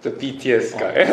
The BTS guy.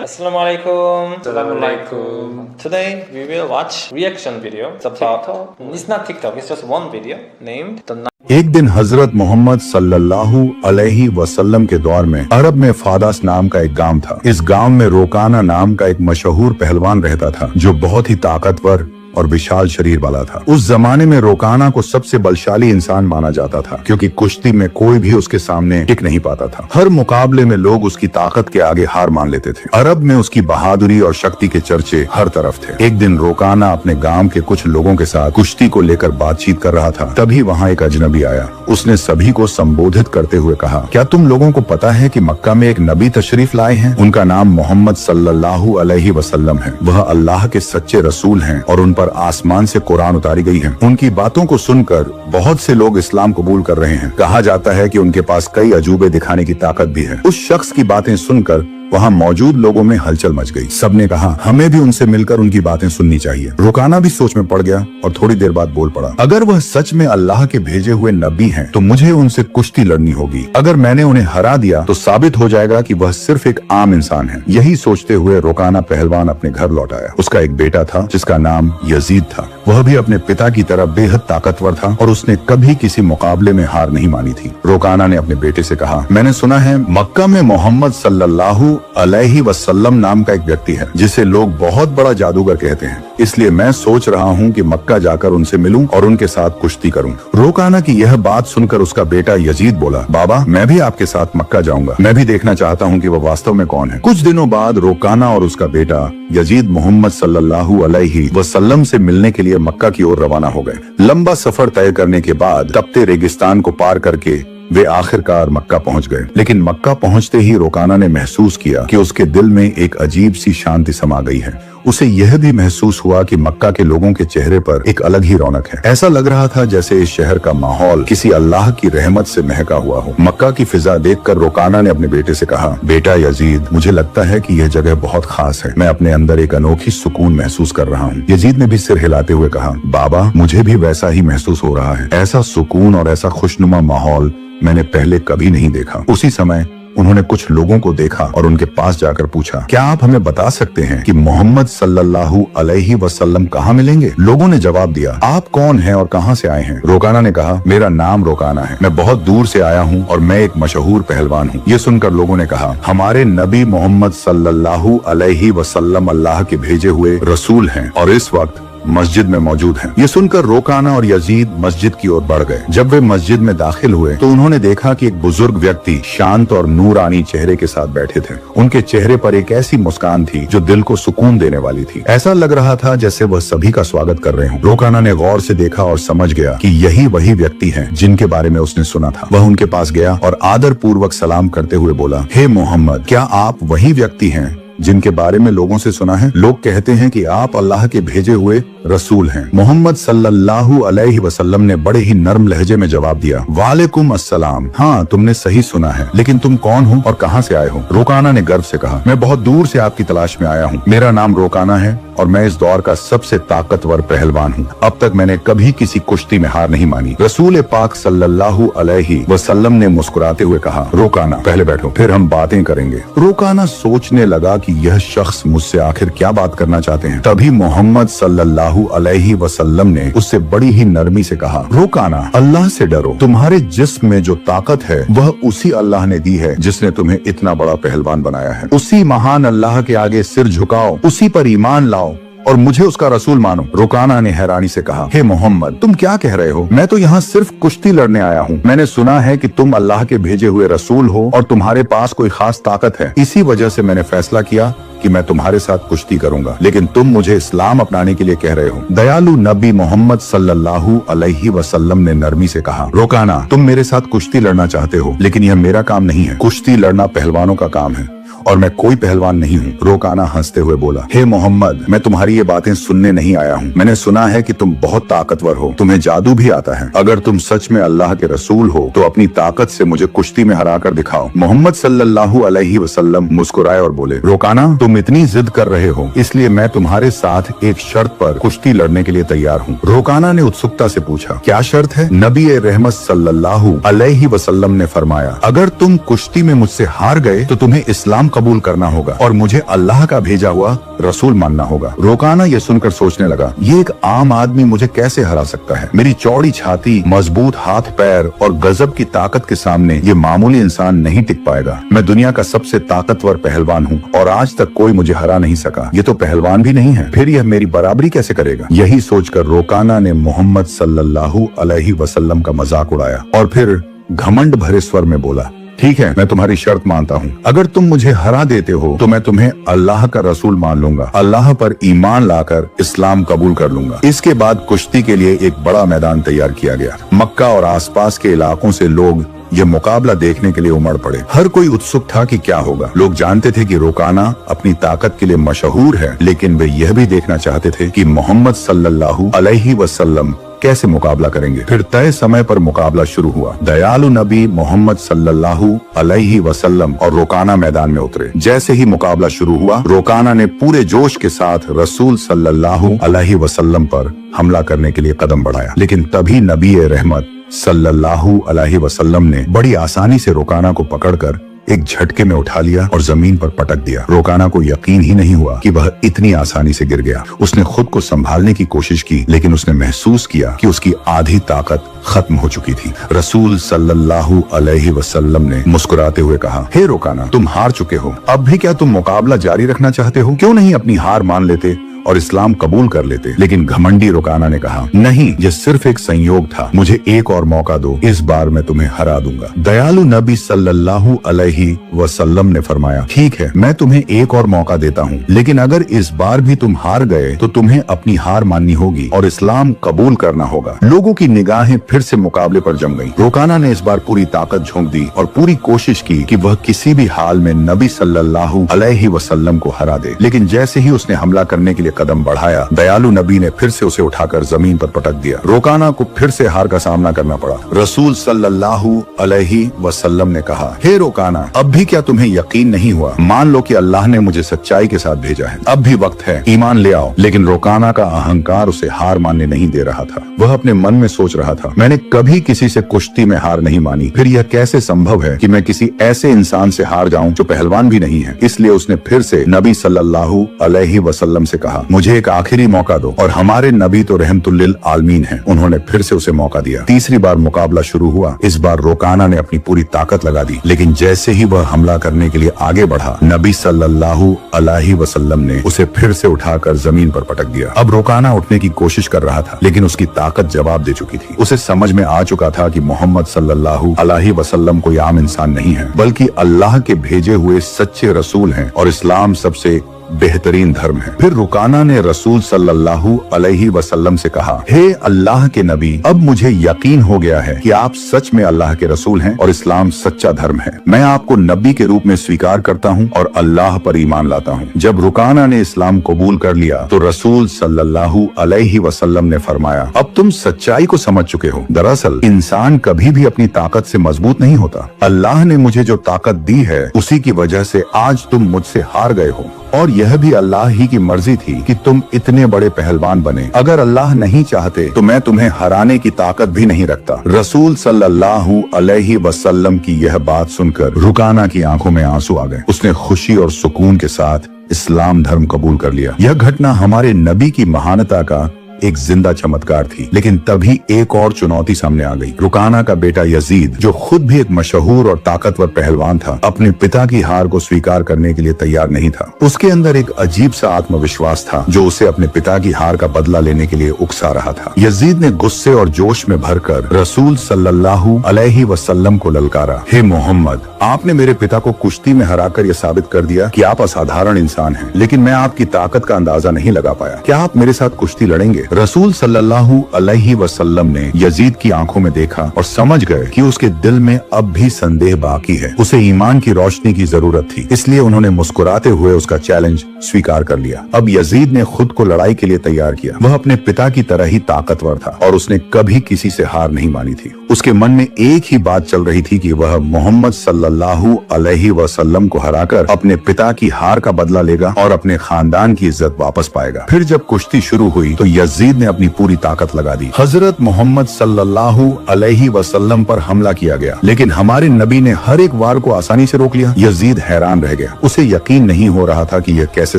Assalamualaikum. Assalamualaikum. Today we will watch reaction video. It's about It's not TikTok. It's just one video named the. एक दिन हजरत मोहम्मद सल्लल्लाहु अलैहि वसल्लम के दौर में अरब में फादास नाम का एक गांव था। इस गांव में रोकाना नाम का एक मशहूर पहलवान रहता था जो बहुत ही ताकतवर और विशाल शरीर वाला था। उस जमाने में रोकाना को सबसे बलशाली इंसान माना जाता था क्योंकि कुश्ती में कोई भी उसके सामने टिक नहीं पाता था। हर मुकाबले में लोग उसकी ताकत के आगे हार मान लेते थे। अरब में उसकी बहादुरी और शक्ति के चर्चे हर तरफ थे। एक दिन रोकाना अपने गांव के कुछ लोगों के साथ कुश्ती को लेकर बातचीत कर रहा था। तभी वहाँ एक अजनबी आया। उसने सभी को संबोधित करते हुए कहा, क्या तुम लोगों को पता है कि मक्का में एक नबी तशरीफ लाए हैं? उनका नाम मोहम्मद सल्लल्लाहु अलैहि वसल्लम है। वह अल्लाह के सच्चे रसूल हैं और उन पर आसमान से कुरान उतारी गई है। उनकी बातों को सुनकर बहुत से लोग इस्लाम कबूल कर रहे हैं। कहा जाता है कि उनके पास कई अजूबे दिखाने की ताकत भी है। उस शख्स की बातें सुनकर वहाँ मौजूद लोगों में हलचल मच गई। सबने कहा, हमें भी उनसे मिलकर उनकी बातें सुननी चाहिए। रोकाना भी सोच में पड़ गया और थोड़ी देर बाद बोल पड़ा, अगर वह सच में अल्लाह के भेजे हुए नबी हैं, तो मुझे उनसे कुश्ती लड़नी होगी। अगर मैंने उन्हें हरा दिया तो साबित हो जाएगा कि वह सिर्फ एक आम इंसान है। यही सोचते हुए रोकाना पहलवान अपने घर लौट आया। उसका एक बेटा था जिसका नाम यजीद था। वह भी अपने पिता की तरह बेहद ताकतवर था और उसने कभी किसी मुकाबले में हार नहीं मानी थी। रोकाना ने अपने बेटे से कहा, मैंने सुना है मक्का में मोहम्मद सल्लल्लाहु अलैहि वसल्लम नाम का एक व्यक्ति है जिसे लोग बहुत बड़ा जादूगर कहते हैं। इसलिए मैं सोच रहा हूँ कि मक्का जाकर उनसे मिलूं और उनके साथ कुश्ती करूं। रोकाना की यह बात सुनकर उसका बेटा यजीद बोला, बाबा मैं भी आपके साथ मक्का जाऊंगा। मैं भी देखना चाहता हूँ कि वह वास्तव में कौन है। कुछ दिनों बाद रोकाना और उसका बेटा यजीद मोहम्मद सल्लल्लाहु अलैहि वसल्लम से मिलने के लिए मक्का की ओर रवाना हो गए। लंबा सफर तय करने के बाद तपते रेगिस्तान को पार करके वे आखिरकार मक्का पहुंच गए। लेकिन मक्का पहुंचते ही रोकाना ने महसूस किया कि उसके दिल में एक अजीब सी शांति समा गई है। उसे यह भी महसूस हुआ कि मक्का के लोगों के चेहरे पर एक अलग ही रौनक है। ऐसा लग रहा था जैसे इस शहर का माहौल किसी अल्लाह की रहमत से महका हुआ हो। मक्का की फिजा देखकर रोकाना ने अपने बेटे से कहा, बेटा यजीद, मुझे लगता है कि यह जगह बहुत खास है। मैं अपने अंदर एक अनोखी सुकून महसूस कर रहा हूँ। यजीद ने भी सिर हिलाते हुए कहा, बाबा मुझे भी वैसा ही महसूस हो रहा है। ऐसा सुकून और ऐसा खुशनुमा माहौल मैंने पहले कभी नहीं देखा। उसी समय उन्होंने कुछ लोगों को देखा और उनके पास जाकर पूछा, क्या आप हमें बता सकते हैं कि मोहम्मद सल्लल्लाहु अलैहि वसल्लम कहाँ मिलेंगे? लोगों ने जवाब दिया, आप कौन हैं और कहाँ से आए हैं? रोकाना ने कहा, मेरा नाम रोकाना है। मैं बहुत दूर से आया हूँ और मैं एक मशहूर पहलवान हूँ। ये सुनकर लोगों ने कहा, हमारे नबी मोहम्मद सल्लल्लाहु अलैहि वसल्लम अल्लाह के भेजे हुए रसूल हैं और इस वक्त मस्जिद में मौजूद हैं। ये सुनकर रोकाना और यजीद मस्जिद की ओर बढ़ गए। जब वे मस्जिद में दाखिल हुए तो उन्होंने देखा कि एक बुजुर्ग व्यक्ति शांत और नूरानी चेहरे के साथ बैठे थे। उनके चेहरे पर एक ऐसी मुस्कान थी जो दिल को सुकून देने वाली थी। ऐसा लग रहा था जैसे वह सभी का स्वागत कर रहे हों। रोकाना ने गौर से देखा और समझ गया कि यही वही व्यक्ति हैं जिनके बारे में उसने सुना था। वह उनके पास गया और आदर पूर्वक सलाम करते हुए बोला, हे मोहम्मद, क्या आप वही व्यक्ति हैं जिनके बारे में लोगों से सुना है? लोग कहते हैं कि आप अल्लाह के भेजे हुए रसूल हैं। मोहम्मद सल्लल्लाहु अलैहि वसल्लम ने बड़े ही नर्म लहजे में जवाब दिया, वालेकुम अस्सलाम। हाँ, तुमने सही सुना है, लेकिन तुम कौन हो और कहाँ से आए हो? रोकाना ने गर्व से कहा, मैं बहुत दूर से आपकी तलाश में आया हूँ। मेरा नाम रोकाना है और मैं इस दौर का सबसे ताकतवर पहलवान हूँ। अब तक मैंने कभी किसी कुश्ती में हार नहीं मानी। रसूल पाक सल्लल्लाहु अलैहि वसल्लम ने मुस्कुराते हुए कहा, रोकाना पहले बैठो, फिर हम बातें करेंगे। रोकाना सोचने लगा कि यह शख्स मुझसे आखिर क्या बात करना चाहते हैं। तभी मोहम्मद सल्लल्लाहु अलैहि वसल्लम ने उससे बड़ी ही नरमी से कहा, रोकाना, अल्लाह से डरो। तुम्हारे जिस्म में जो ताकत है वह उसी अल्लाह ने दी है जिसने तुम्हें इतना बड़ा पहलवान बनाया है। उसी महान अल्लाह के आगे सिर झुकाओ, उसी पर ईमान लाओ और मुझे उसका रसूल मानो। रोकाना ने हैरानी से कहा, हे मोहम्मद, तुम क्या कह रहे हो? मैं तो यहाँ सिर्फ कुश्ती लड़ने आया हूँ। मैंने सुना है कि तुम अल्लाह के भेजे हुए रसूल हो और तुम्हारे पास कोई खास ताकत है। इसी वजह से मैंने फैसला किया कि मैं तुम्हारे साथ कुश्ती करूंगा, लेकिन तुम मुझे इस्लाम अपनाने के लिए कह रहे हो। दयालु नबी मोहम्मद सल्लल्लाहु अलैहि वसल्लम ने नरमी से कहा, रोकाना, तुम मेरे साथ कुश्ती लड़ना चाहते हो, लेकिन यह मेरा काम नहीं है। कुश्ती लड़ना पहलवानों का काम है और मैं कोई पहलवान नहीं हूँ। रोकाना हंसते हुए बोला, हे मोहम्मद, मैं तुम्हारी ये बातें सुनने नहीं आया हूँ। मैंने सुना है कि तुम बहुत ताकतवर हो, तुम्हें जादू भी आता है। अगर तुम सच में अल्लाह के रसूल हो तो अपनी ताकत से मुझे कुश्ती में हरा कर दिखाओ। मोहम्मद सल्लल्लाहु अलैहि वसल्लम मुस्कुराए और बोले, रोकाना, तुम इतनी जिद कर रहे हो, इसलिए मैं तुम्हारे साथ एक शर्त पर कुश्ती लड़ने के लिए तैयार हूँ। रोकाना ने उत्सुकता से पूछा, क्या शर्त है? नबी रहमत सल्लल्लाहु अलैहि वसल्लम ने फरमाया, अगर तुम कुश्ती में मुझसे हार गए तो तुम्हें इस्लाम कबूल करना होगा और मुझे अल्लाह का भेजा हुआ रसूल मानना होगा। रोकाना ये सुनकर सोचने लगा, ये एक आम आदमी मुझे कैसे हरा सकता है? मेरी चौड़ी छाती, मजबूत हाथ पैर और गजब की ताकत के सामने ये मामूली इंसान नहीं टिक पाएगा। मैं दुनिया का सबसे ताकतवर पहलवान हूँ और आज तक कोई मुझे हरा नहीं सका। ये तो पहलवान भी नहीं है, फिर यह मेरी बराबरी कैसे करेगा? यही सोचकर रोकाना ने मोहम्मद सल्लल्लाहु अलैहि वसल्लम का मजाक उड़ाया और फिर घमंड भरे स्वर में बोला, ठीक है, मैं तुम्हारी शर्त मानता हूँ। अगर तुम मुझे हरा देते हो तो मैं तुम्हें अल्लाह का रसूल मान लूंगा, अल्लाह पर ईमान लाकर इस्लाम कबूल कर लूंगा। इसके बाद कुश्ती के लिए एक बड़ा मैदान तैयार किया गया। मक्का और आसपास के इलाकों से लोग ये मुकाबला देखने के लिए उमड़ पड़े। हर कोई उत्सुक था कि क्या होगा। लोग जानते थे कि रोकाना अपनी ताकत के लिए मशहूर है, लेकिन वे यह भी देखना चाहते थे कि मोहम्मद सल्लल्लाहु अलैहि वसल्लम कैसे मुकाबला करेंगे। फिर तय समय पर मुकाबला शुरू हुआ। दयालु नबी मोहम्मद सल्लल्लाहु अलैहि वसल्लम और रोकाना मैदान में उतरे। जैसे ही मुकाबला शुरू हुआ, रोकाना ने पूरे जोश के साथ रसूल सल्लल्लाहु अलैहि वसल्लम पर हमला करने के लिए कदम बढ़ाया, लेकिन तभी नबी रहमत सल्लल्लाहु अलैहि वसल्लम ने बड़ी आसानी से रोकाना को पकड़कर एक झटके में उठा लिया और जमीन पर पटक दिया। रोकाना को यकीन ही नहीं हुआ कि वह इतनी आसानी से गिर गया। उसने खुद को संभालने की कोशिश की, लेकिन उसने महसूस किया कि उसकी आधी ताकत खत्म हो चुकी थी। रसूल सल्लल्लाहु अलैहि वसल्लम ने मुस्कुराते हुए कहा, हे रोकाना, तुम हार चुके हो। अब भी क्या तुम मुकाबला जारी रखना चाहते हो? क्यों नहीं अपनी हार मान लेते और इस्लाम कबूल कर लेते? लेकिन घमंडी रोकाना ने कहा, नहीं, ये सिर्फ एक संयोग था, मुझे एक और मौका दो, इस बार मैं तुम्हें हरा दूंगा। दयालु नबी सल्लल्लाहु अलैहि वसल्लम ने फरमाया, ठीक है, मैं तुम्हें एक और मौका देता हूँ, लेकिन अगर इस बार भी तुम हार गए तो तुम्हें अपनी हार माननी होगी और इस्लाम कबूल करना होगा। लोगों की निगाहें फिर से मुकाबले पर जम गईं। रोकाना ने इस बार पूरी ताकत झोंक दी और पूरी कोशिश की कि वह किसी भी हाल में नबी सल्लल्लाहु अलैहि वसल्लम को हरा दे। लेकिन जैसे ही उसने हमला करने के लिए कदम बढ़ाया, दयालु नबी ने फिर से उसे उठाकर जमीन पर पटक दिया। रोकाना को फिर से हार का सामना करना पड़ा। रसूल सल्लल्लाहु अलैहि वसल्लम ने कहा, हे रोकाना, अब भी क्या तुम्हें यकीन नहीं हुआ? मान लो कि अल्लाह ने मुझे सच्चाई के साथ भेजा है, अब भी वक्त है, ईमान ले आओ। लेकिन रोकाना का अहंकार उसे हार मानने नहीं दे रहा था। वह अपने मन में सोच रहा था, मैंने कभी किसी से कुश्ती में हार नहीं मानी, फिर यह कैसे संभव है कि मैं किसी ऐसे इंसान से हार जाऊं जो पहलवान भी नहीं है। इसलिए उसने फिर से नबी सल्लल्लाहु अलैहि वसल्लम से कहा, मुझे एक आखिरी मौका दो। और हमारे नबी तो रहमतुल लिल आलमीन हैं। उन्होंने फिर से उसे मौका दिया। तीसरी बार मुकाबला शुरू हुआ। इस बार रोकाना ने अपनी पूरी ताकत लगा दी, लेकिन जैसे ही वह हमला करने के लिए आगे बढ़ा, नबी सल्लल्लाहु अलैहि वसल्लम ने उसे फिर से उठाकर जमीन पर पटक दिया। अब रोकाना उठने की कोशिश कर रहा था, लेकिन उसकी ताकत जवाब दे चुकी थी। उसे समझ में आ चुका था कि मोहम्मद सल्लल्लाहु अलैहि वसल्लम कोई आम इंसान नहीं है, बल्कि अल्लाह के भेजे हुए सच्चे रसूल हैं और इस्लाम सबसे बेहतरीन धर्म है। फिर रुकाना ने रसूल सल्लल्लाहु अलैहि वसल्लम से कहा, हे अल्लाह के नबी, अब मुझे यकीन हो गया है कि आप सच में अल्लाह के रसूल हैं और इस्लाम सच्चा धर्म है। मैं आपको नबी के रूप में स्वीकार करता हूँ और अल्लाह पर ईमान लाता हूँ। जब रुकाना ने इस्लाम कबूल कर लिया तो रसूल सल्लल्लाहु अलैहि वसल्लम ने फरमाया, अब तुम सच्चाई को समझ चुके हो। दरअसल इंसान कभी भी अपनी ताकत से मजबूत नहीं होता। अल्लाह ने मुझे जो ताकत दी है उसी की वजह से आज तुम मुझसे हार गए हो, और यह भी अल्लाह ही की मर्जी थी कि तुम इतने बड़े पहलवान बने। अगर अल्लाह नहीं चाहते तो मैं तुम्हें हराने की ताकत भी नहीं रखता। रसूल सल्लल्लाहु अलैहि वसल्लम की यह बात सुनकर रुकाना की आंखों में आंसू आ गए। उसने खुशी और सुकून के साथ इस्लाम धर्म कबूल कर लिया। यह घटना हमारे नबी की महानता का एक जिंदा चमत्कार थी। लेकिन तभी एक और चुनौती सामने आ गई। रुकाना का बेटा यजीद, जो खुद भी एक मशहूर और ताकतवर पहलवान था, अपने पिता की हार को स्वीकार करने के लिए तैयार नहीं था। उसके अंदर एक अजीब सा आत्मविश्वास था जो उसे अपने पिता की हार का बदला लेने के लिए उकसा रहा था। यजीद ने गुस्से और जोश में भरकर रसूल सल्लल्लाहु अलैहि वसल्लम को ललकारा, हे मोहम्मद, आपने मेरे पिता को कुश्ती में हराकर यह साबित कर दिया कि आप असाधारण इंसान हैं, लेकिन मैं आपकी ताकत का अंदाजा नहीं लगा पाया। क्या आप मेरे साथ कुश्ती लड़ेंगे? रसूल सल्लल्लाहु अलैहि वसल्लम ने यजीद की आंखों में देखा और समझ गए कि उसके दिल में अब भी संदेह बाकी है। उसे ईमान की रोशनी की जरूरत थी, इसलिए उन्होंने मुस्कुराते हुए उसका चैलेंज स्वीकार कर लिया। अब यजीद ने खुद को लड़ाई के लिए तैयार किया। वह अपने पिता की तरह ही ताकतवर था और उसने कभी किसी से हार नहीं मानी थी। उसके मन में एक ही बात चल रही थी कि वह मोहम्मद सल्लल्लाहु अलैहि वसल्लम को हराकर अपने पिता की हार का बदला लेगा और अपने खानदान की इज्जत वापस पाएगा। फिर जब कुश्ती शुरू हुई तो यजीद ने अपनी पूरी ताकत लगा दी। हजरत मोहम्मद सल्लल्लाहु अलैहि वसल्लम पर हमला किया गया, लेकिन हमारे नबी ने हर एक वार को आसानी से रोक लिया। यजीद हैरान रह गया, उसे यकीन नहीं हो रहा था कि यह कैसे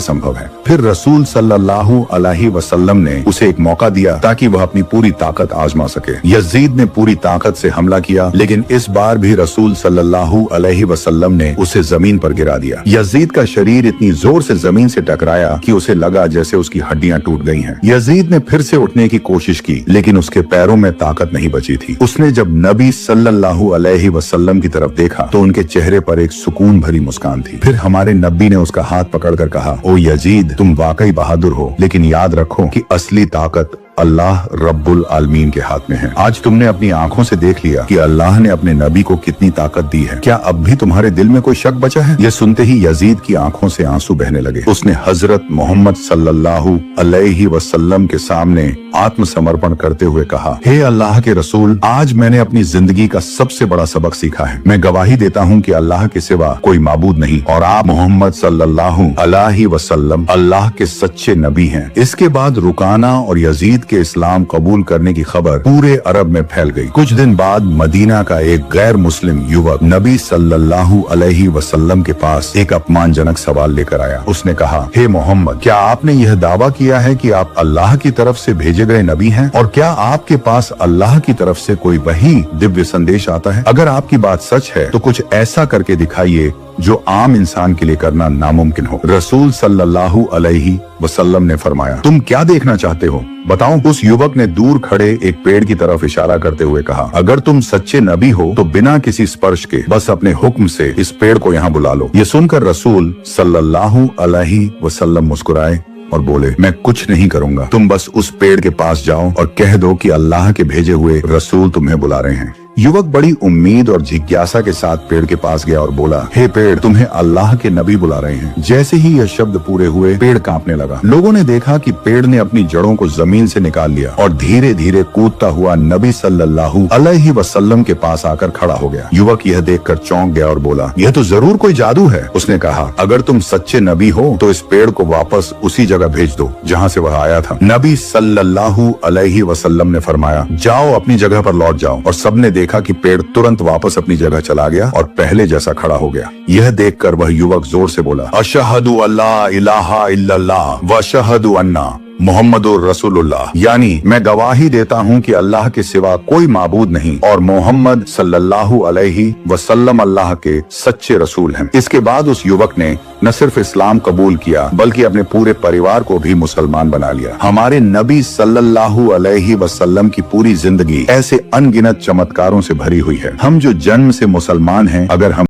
संभव है। फिर रसूल सल्लल्लाहु अलैहि वसल्लम ने उसे एक मौका दिया ताकि वह अपनी पूरी ताकत आजमा सके। यजीद ने पूरी ताकत से हमला किया, लेकिन इस बार भी रसूल सल्लल्लाहु अलैहि वसल्लम ने उसे जमीन पर गिरा दिया। यजीद का शरीर इतनी जोर से जमीन से टकराया कि उसे लगा जैसे उसकी हड्डियां टूट गई हैं। यजीद ने फिर से उठने की कोशिश की, लेकिन उसके पैरों में ताकत नहीं बची थी। उसने जब नबी सल्लल्लाहु अलैहि वसल्लम की तरफ देखा तो उनके चेहरे पर एक सुकून भरी मुस्कान थी। फिर हमारे नबी ने उसका हाथ पकड़कर कहा, ओ यजीद, तुम वाकई बहादुर हो, लेकिन याद रखो कि असली ताकत अल्लाह रब्बुल आलमीन के हाथ में है। आज तुमने अपनी आंखों से देख लिया कि अल्लाह ने अपने नबी को कितनी ताकत दी है। क्या अब भी तुम्हारे दिल में कोई शक बचा है? यह सुनते ही यजीद की आंखों से आंसू बहने लगे। उसने हजरत मोहम्मद सल्लल्लाहु अलैहि वसल्लम के सामने आत्मसमर्पण करते हुए कहा, हे अल्लाह के रसूल, आज मैंने अपनी जिंदगी का सबसे बड़ा सबक सीखा है। मैं गवाही देता हूँ कि अल्लाह के सिवा कोई माबूद नहीं और आप मोहम्मद सल्लल्लाहु अलैहि वसल्लम अल्लाह के सच्चे नबी हैं। इसके बाद रुकाना और यजीद के इस्लाम कबूल करने की खबर पूरे अरब में फैल गई। कुछ दिन बाद मदीना का एक गैर मुस्लिम युवक नबी सल्लल्लाहु अलैहि वसल्लम के पास एक अपमानजनक सवाल लेकर आया। उसने कहा, हे मोहम्मद, क्या आपने यह दावा किया है कि आप अल्लाह की तरफ से भेजे गए नबी हैं? और क्या आपके पास अल्लाह की तरफ से कोई वही दिव्य संदेश आता है? अगर आपकी बात सच है तो कुछ ऐसा करके दिखाइए जो आम इंसान के लिए करना नामुमकिन हो। रसूल सल्लल्लाहु अलैहि वसल्लम ने फरमाया, तुम क्या देखना चाहते हो, बताओ। उस युवक ने दूर खड़े एक पेड़ की तरफ इशारा करते हुए कहा, अगर तुम सच्चे नबी हो तो बिना किसी स्पर्श के बस अपने हुक्म से इस पेड़ को यहाँ बुला लो। ये सुनकर रसूल सल्लल्लाहु अलैहि वसल्लम मुस्कुराए और बोले, मैं कुछ नहीं करूंगा, तुम बस उस पेड़ के पास जाओ और कह दो कि अल्लाह के भेजे हुए रसूल तुम्हें बुला रहे हैं। युवक बड़ी उम्मीद और जिज्ञासा के साथ पेड़ के पास गया और बोला, हे पेड़, तुम्हें अल्लाह के नबी बुला रहे हैं। जैसे ही यह शब्द पूरे हुए, पेड़ कांपने लगा। लोगों ने देखा कि पेड़ ने अपनी जड़ों को जमीन से निकाल लिया और धीरे धीरे कूदता हुआ नबी सल्लल्लाहु अलैहि वसल्लम के पास आकर खड़ा हो गया। युवक यह देखकर चौंक गया और बोला, यह तो जरूर कोई जादू है। उसने कहा, अगर तुम सच्चे नबी हो तो इस पेड़ को वापस उसी जगह भेज दो जहाँ से वह आया था। नबी सल्लल्लाहु अलैहि वसल्लम ने फरमाया, जाओ, अपनी जगह पर लौट जाओ। और सबने देखा कि पेड़ तुरंत वापस अपनी जगह चला गया और पहले जैसा खड़ा हो गया। यह देखकर वह युवक जोर से बोला, अशहदु अल्ला इलाहा इल्लल्लाह व अशहदु अन्ना मोहम्मदुर रसूलुल्लाह, यानी मैं गवाही देता हूँ कि अल्लाह के सिवा कोई माबूद नहीं और मोहम्मद सल्लल्लाहु अलैहि वसल्लम अल्लाह के सच्चे रसूल हैं। इसके बाद उस युवक ने न सिर्फ इस्लाम कबूल किया बल्कि अपने पूरे परिवार को भी मुसलमान बना लिया। हमारे नबी सल्लल्लाहु अलैहि वसल्लम की पूरी जिंदगी ऐसे अनगिनत चमत्कारों से भरी हुई है। हम जो जन्म से मुसलमान हैं, अगर हम